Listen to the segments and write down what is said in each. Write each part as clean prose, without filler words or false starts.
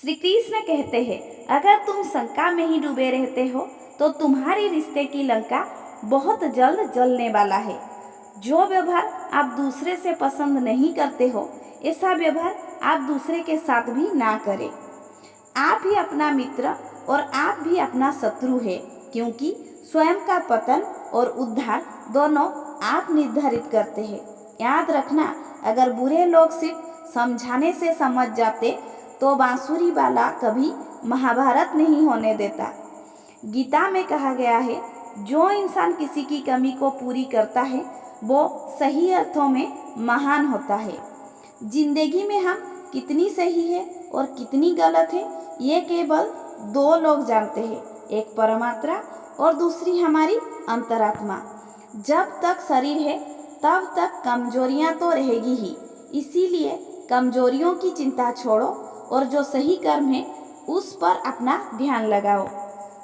श्री कृष्ण कहते हैं, अगर तुम शंका में ही डूबे रहते हो तो तुम्हारे रिश्ते की लंका बहुत जल्द जलने वाला है। जो व्यवहार आप दूसरे से पसंद नहीं करते हो, ऐसा व्यवहार आप दूसरे के साथ भी ना करें। आप ही अपना मित्र और आप भी अपना शत्रु है, क्योंकि स्वयं का पतन और उद्धार दोनों आप निर्धारित करते हैं। याद रखना, अगर बुरे लोग सिर्फ समझाने से समझ जाते तो बांसुरी वाला कभी महाभारत नहीं होने देता। गीता में कहा गया है, जो इंसान किसी की कमी को पूरी करता है वो सही अर्थों में महान होता है। जिंदगी में हम कितनी सही है और कितनी गलत है, ये केवल दो लोग जानते हैं, एक परमात्मा और दूसरी हमारी अंतरात्मा। जब तक शरीर है तब तक कमजोरियां तो रहेगी ही, इसीलिए कमजोरियों की चिंता छोड़ो और जो सही कर्म है उस पर अपना ध्यान लगाओ।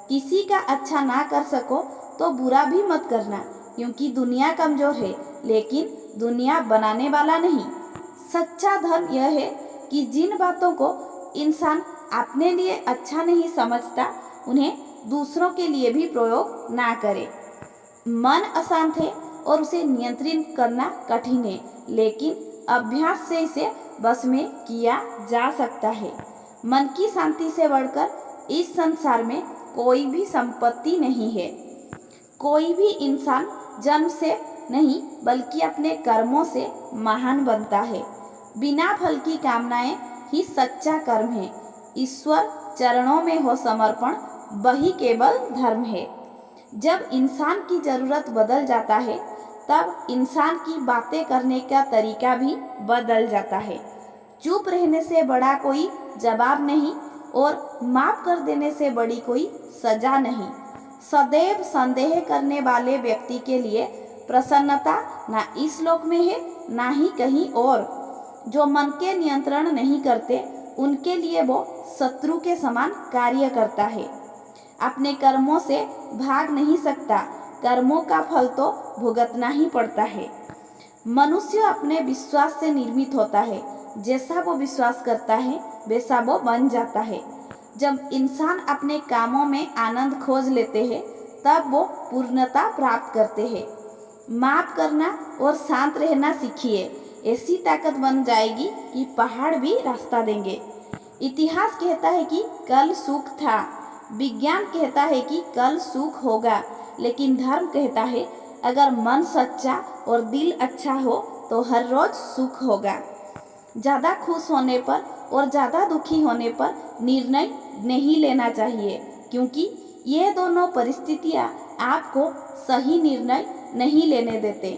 किसी का अच्छा ना कर सको तो बुरा भी मत करना, क्योंकि दुनिया कमजोर है लेकिन दुनिया बनाने वाला नहीं। सच्चा धर्म यह है कि जिन बातों को इंसान अपने लिए अच्छा नहीं समझता, उन्हें दूसरों के लिए भी प्रयोग ना करे। मन अशांत है और उसे नियंत्रित करना कठिन है, लेकिन अभ्यास से इसे बस में किया जा सकता है। मन की शांति से बढ़कर इस संसार में कोई भी संपत्ति नहीं है। कोई भी इंसान जन्म से नहीं बल्कि अपने कर्मों से महान बनता है। बिना फल की कामनाएं ही सच्चा कर्म है। ईश्वर चरणों में हो समर्पण, वही केवल धर्म है। जब इंसान की जरूरत बदल जाता है तब इंसान की बातें करने का तरीका भी बदल जाता है। चुप रहने से बड़ा कोई जवाब नहीं और माफ कर देने से बड़ी कोई सजा नहीं। सदैव संदेह करने वाले व्यक्ति के लिए प्रसन्नता ना इस लोक में है ना ही कहीं और। जो मन के नियंत्रण नहीं करते, उनके लिए वो शत्रु के समान कार्य करता है। अपने कर्मों से भाग नहीं सकता, कर्मों का फल तो भुगतना ही पड़ता है। मनुष्य अपने विश्वास से निर्मित होता है, जैसा वो विश्वास करता है वैसा वो बन जाता है। जब इंसान अपने कामों में आनंद खोज लेते हैं तब वो पूर्णता प्राप्त करते हैं। माफ करना और शांत रहना सीखिए, ऐसी ताकत बन जाएगी कि पहाड़ भी रास्ता देंगे। इतिहास कहता है कि कल सुख था, विज्ञान कहता है कि कल सुख होगा, लेकिन धर्म कहता है अगर मन सच्चा और दिल अच्छा हो तो हर रोज सुख होगा। ज़्यादा खुश होने पर और ज़्यादा दुखी होने पर निर्णय नहीं लेना चाहिए, क्योंकि ये दोनों परिस्थितियाँ आपको सही निर्णय नहीं लेने देते।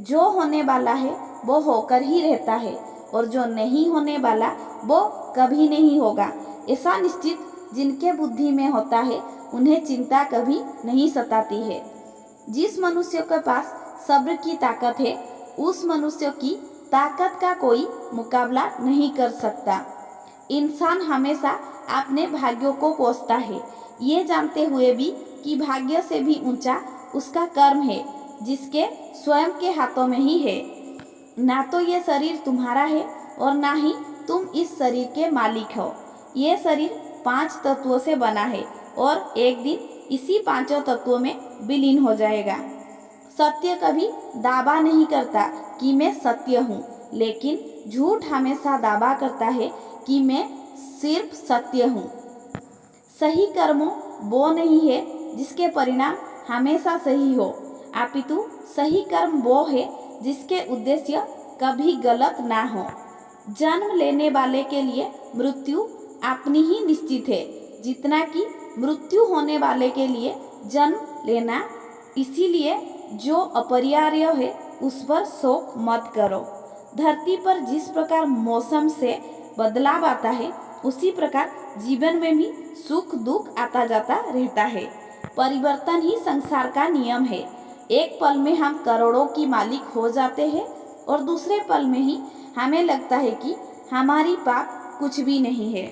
जो होने वाला है वो होकर ही रहता है और जो नहीं होने वाला वो कभी नहीं होगा। ऐसा निश्चित जिनके बुद्धि में होता है, उन्हें चिंता कभी नहीं सताती है। जिस मनुष्य के पास सब्र की ताकत है, उस मनुष्य की ताकत का कोई मुकाबला नहीं कर सकता। इंसान हमेशा अपने भाग्यों को कोसता है, ये जानते हुए भी कि भाग्य से भी ऊंचा उसका कर्म है, जिसके स्वयं के हाथों में ही है। ना तो ये शरीर तुम्हारा है और ना ही तुम इस शरीर के मालिक हो। ये शरीर 5 तत्वों से बना है और एक दिन इसी 5 तत्वों में विलीन हो जाएगा। सत्य कभी दावा नहीं करता कि मैं सत्य हूँ, लेकिन झूठ हमेशा दावा करता है कि मैं सिर्फ सत्य हूँ। सही कर्मों वो नहीं है जिसके परिणाम हमेशा सही हो, अपितु सही कर्म वो है जिसके उद्देश्य कभी गलत ना हो। जन्म लेने वाले के लिए मृत्यु अपनी ही निश्चित है, जितना कि मृत्यु होने वाले के लिए जन्म लेना। इसीलिए जो अपरिहार्य है उस पर शोक मत करो। धरती पर जिस प्रकार मौसम से बदलाव आता है, उसी प्रकार जीवन में भी सुख दुख आता जाता रहता है। परिवर्तन ही संसार का नियम है। एक पल में हम करोड़ों की मालिक हो जाते हैं और दूसरे पल में ही हमें लगता है कि हमारी पाप कुछ भी नहीं है।